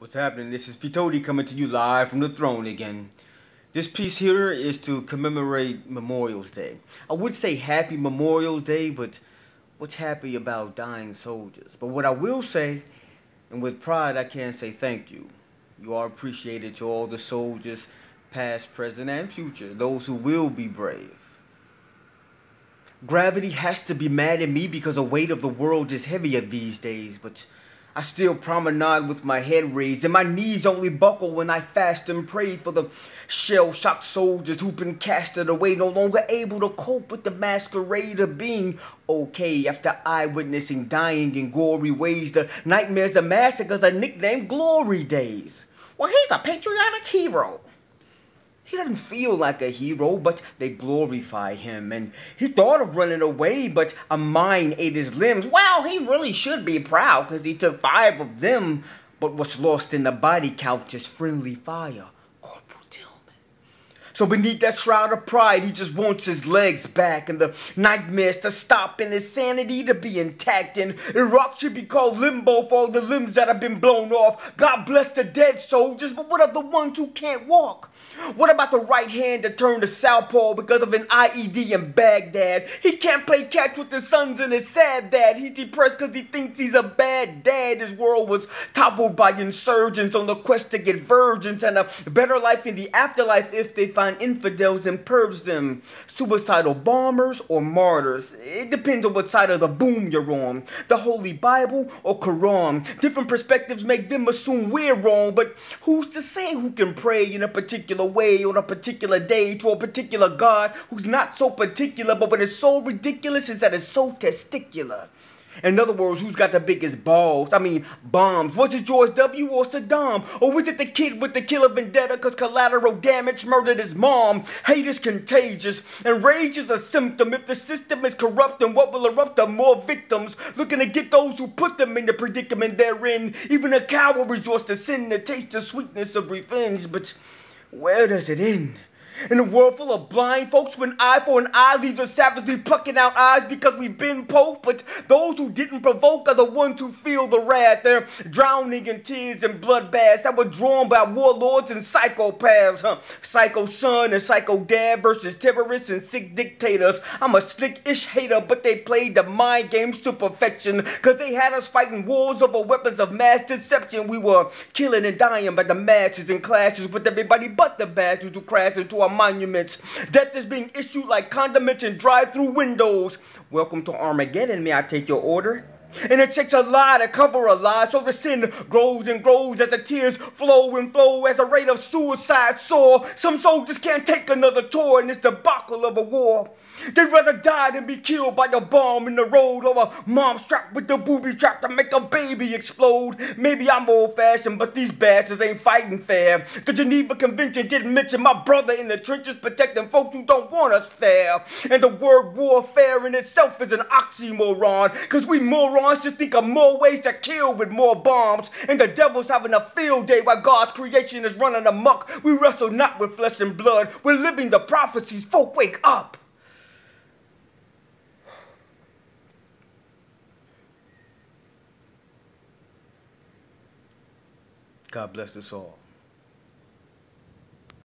What's happening? This is Phetote coming to you live from the throne again. This piece here is to commemorate Memorial's Day. I would say Happy Memorial's Day, but what's happy about dying soldiers? But what I will say, and with pride I can say thank you. You are appreciated to all the soldiers, past, present, and future, those who will be brave. Gravity has to be mad at me because the weight of the world is heavier these days, but I still promenade with my head raised, and my knees only buckle when I fast and pray for the shell-shocked soldiers who've been casted away, no longer able to cope with the masquerade of being okay after eyewitnessing dying in gory ways. The nightmares of massacres are nicknamed glory days. Well, he's a patriotic hero. He doesn't feel like a hero, but they glorify him. And he thought of running away, but a mine ate his limbs. Well, he really should be proud, because he took 5 of them. But what's lost in the body count is friendly fire. Corporal Tillman. So beneath that shroud of pride, he just wants his legs back, and the nightmares to stop, and his sanity to be intact. And Iraq should be called limbo for all the limbs that have been blown off. God bless the dead soldiers, but what of the ones who can't walk? What about the right hand that turned to southpaw because of an IED in Baghdad? He can't play catch with his sons and his sad dad. He's depressed because he thinks he's a bad dad. His world was toppled by insurgents on the quest to get virgins and a better life in the afterlife if they find infidels and purge them. Suicidal bombers or martyrs. It depends on what side of the boom you're on. The Holy Bible or Quran. Different perspectives make them assume we're wrong, but who's to say who can pray in a particular way on a particular day to a particular God who's not so particular, but when it's so ridiculous is that it's so testicular. In other words, who's got the biggest balls? I mean, bombs. Was it George W. or Saddam? Or was it the kid with the killer vendetta because collateral damage murdered his mom? Hate is contagious, and rage is a symptom. If the system is corrupt, then what will erupt are more victims, looking to get those who put them in the predicament they're in. Even a coward resorts to sin to taste the sweetness of revenge, but where does it end? In a world full of blind folks, when eye for an eye leaves us savagely plucking out eyes because we've been poked, but those who didn't provoke are the ones who feel the wrath. They're drowning in tears and bloodbaths that were drawn by warlords and psychopaths. Psycho son and psycho dad versus terrorists and sick dictators. I'm a slick-ish hater, but they played the mind games to perfection because they had us fighting wars over weapons of mass deception. We were killing and dying by the masses and clashes with everybody but the bastards who crashed into our monuments. Death is being issued like condiments in drive-through windows. Welcome to Armageddon. May I take your order? And it takes a lie to cover a lie, so the sin grows and grows as the tears flow and flow as the rate of suicide soar. Some soldiers can't take another tour in this debacle of a war. They'd rather die than be killed by a bomb in the road or a mom strapped with the booby trap to make a baby explode. Maybe I'm old-fashioned, but these bastards ain't fighting fair. The Geneva Convention didn't mention my brother in the trenches protecting folks who don't want us there. And the word warfare in itself is an oxymoron, because we morons just think of more ways to kill with more bombs. And the devil's having a field day while God's creation is running amok. We wrestle not with flesh and blood. We're living the prophecies. Folk, wake up. God bless us all.